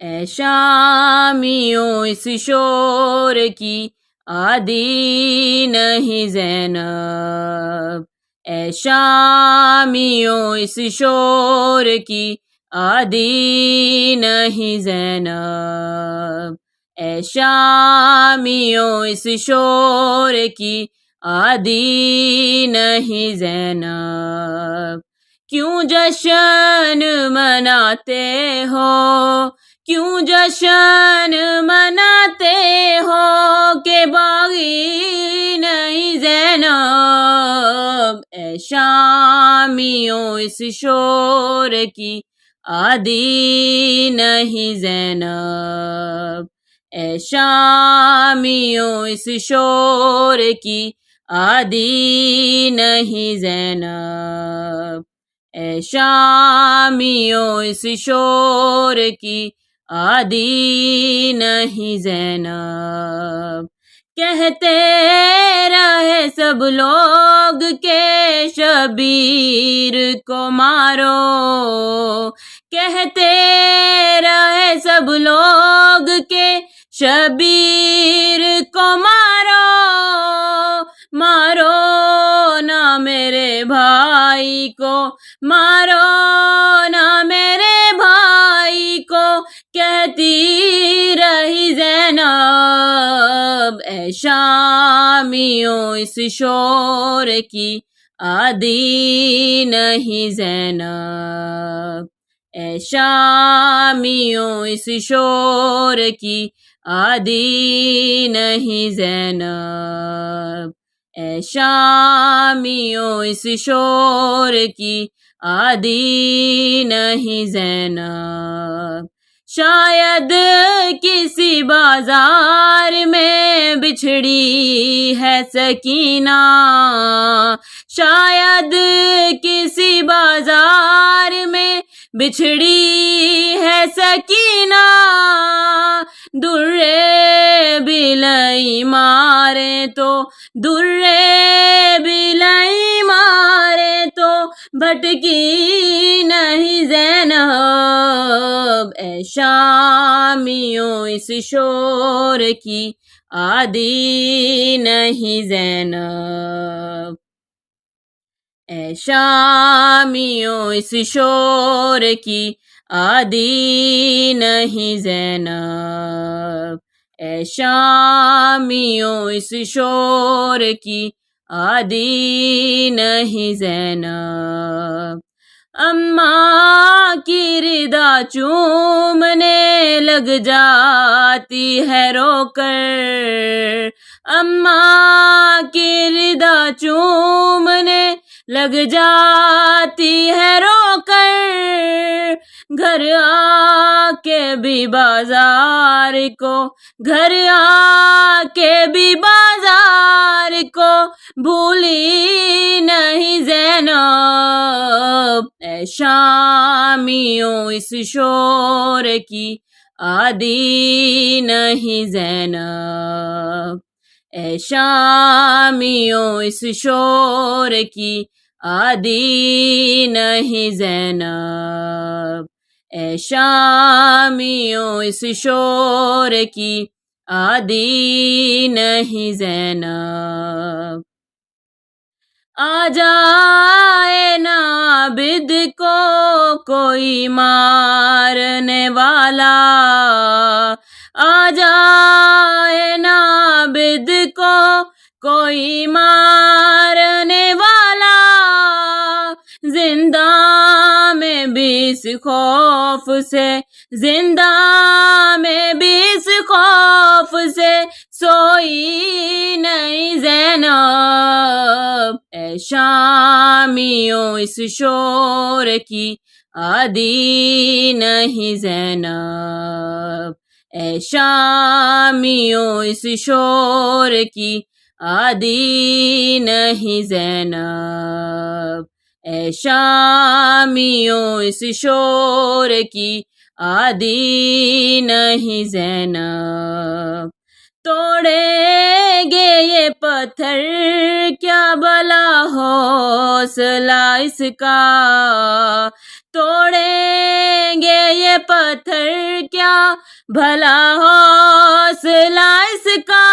اے شامیوں اس شور کی عادی نہیں زینب، اے شامیوں اس شور کی عادی نہیں زینب، اے شامیوں اس شور کی عادی نہیں زینب، کیوں جشن مناتے ہو، کیوں جشن مناتے ہو کہ باغی نہیں زینب، اے شامیوں اس شور کی عادی نہیں زینب، اے شامیوں اس شور کی عادی نہیں زینب، اے شامیوں اس شور کی عادی نہیں زینب، کہتے رہے سب لوگ کہ شبیر کو مارو، کہتے رہے سب لوگ کہ شبیر کو مارو، مارو نہ میرے بھائی کو، مارو نہ میرے بھائی کو، کہتی رہی زینب، اے شامیوں اس شور کی عادی نہیں زینب، اے شامیوں اس شور کی عادی نہیں زینب، اے شامیوں اس شور کی عادی نہیں زینب، شاید کسی بازار میں بچھڑی ہے سکینہ، شاید کسی بازار میں بچھڑی ہے سکینہ، درے بلئی مارے تو، درے بلئی مارے تو بھٹکی نہیں زینب، اے شامیوں اس شور کی عادی نہیں زینب، اے شامیوں اس شور کی عادی نہیں زینب، اے شامیوں اس شور کی عادی نہیں زینب، اماں کی ردا چومنے لگ جاتی ہے رو کر، اماں کی ردا چومنے لگ جاتی ہے رو کر، گھر آ کے بھی بازار کو، گھر آ کے بھی بازار کو بھولی نہیں زینب، اے شامیوں اس شور کی عادی نہیں زینب، اے شامیوں اس شور کی عادی نہیں زینب، اے شامیوں اس شور کی عادی نہیں زینب، آ جائے نا عابد کو کوئی مارنے والا، آ جائے نا عابد کو کوئی مارنے والا، زندہ میں بھی اس خوف سے، زندہ میں بھی اس خوف سے سوئی نہیں زینب، اے شامیوں اس شور کی عادی نہیں زینب، اے شامیوں اس شور کی عادی نہیں زینب، اے شامیوں اس شور کی عادی نہیں زینب، توڑیں گے یہ پتھر کیا بلا حوصلہ اس کا، توڑیں گے یہ پتھر کیا بھلا حوصلہ اس کا،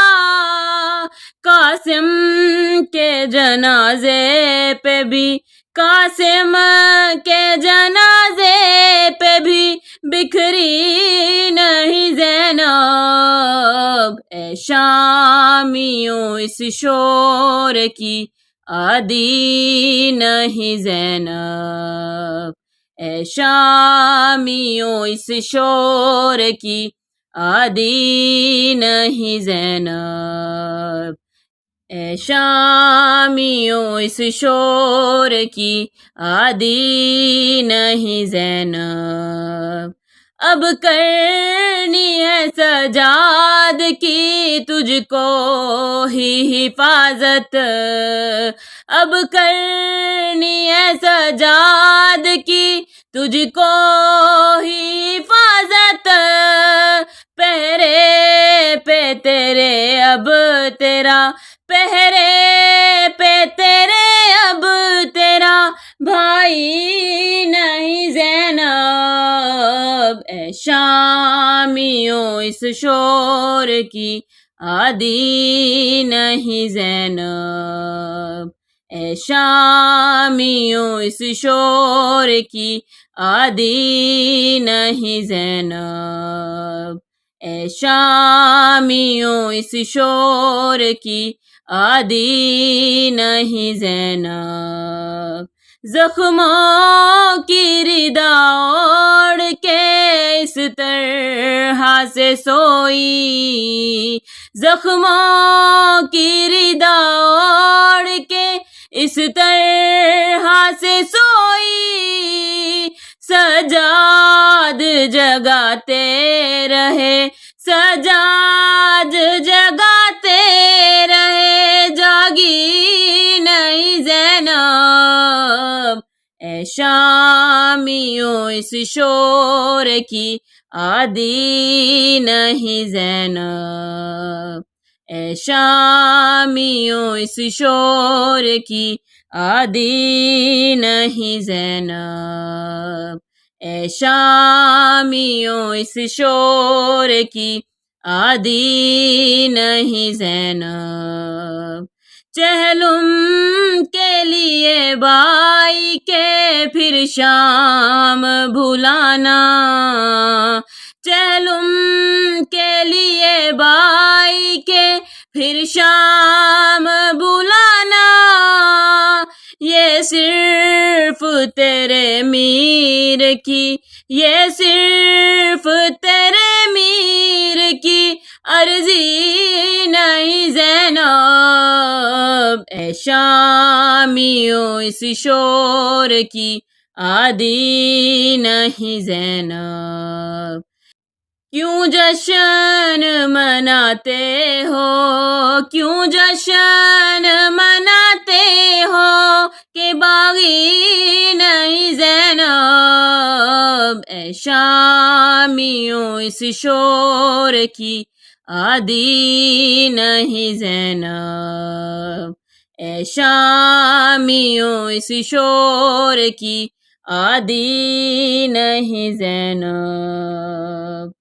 قاسم کے جنازے پہ بھی، قاسم کے جنازے پہ بھی بکھری نہیں زینب، اے شامیوں اس شور کی عادی نہیں زینب، اے شامیوں اس شور کی عادی نہیں زینب، اے شامیوں اس شور کی عادی نہیں زینب، اب کرنی ہے سجاد کی تجھ کو ہی حفاظت، اب کرنی ہے سجاد کی تجھ کو ہی حفاظت، پہرے پہ تیرے اب تیرا، پہرے پہ تیرے اب تیرا بھائی نہیں زینب، اے شامیوں اس شور کی عادی نہیں زینب، اے شامیوں اس شور کی عادی نہیں زینب، اے شامیوں اس شور کی عادی نہیں زینب، زخموں کی ردا اوڑھ کے اس طرح سے سوئی، زخموں کی ردا اوڑھ کے اس طرح سے سوئی، سجاد جگاتے رہے، سجاد جگاتے رہے، جاگی نہیں زینب، اے شامیوں اس شور کی عادی نہیں زینب، اے شامیوں اس شور کی عادی نہیں زینب، اے شامیوں اس شور کی عادی نہیں زینب، چہلم کے لیے بائی کے پھر شام بھلانا، چہلم کے لیے بائی کے پھر شام بھلانا، یہ صرف تیرے میر کی، یہ صرف تیرے میر کی عرضی نہیں زینب، اے شامیوں اس شور کی عادی نہیں زینب، کیوں جشن مناتے ہو، کیوں جشن مناتے ہو کہ باغی نہیں زینب، اے شامیوں اس شور کی عادی نہیں زینب، اے شامیوں اس شور کی عادی نہیں زینب۔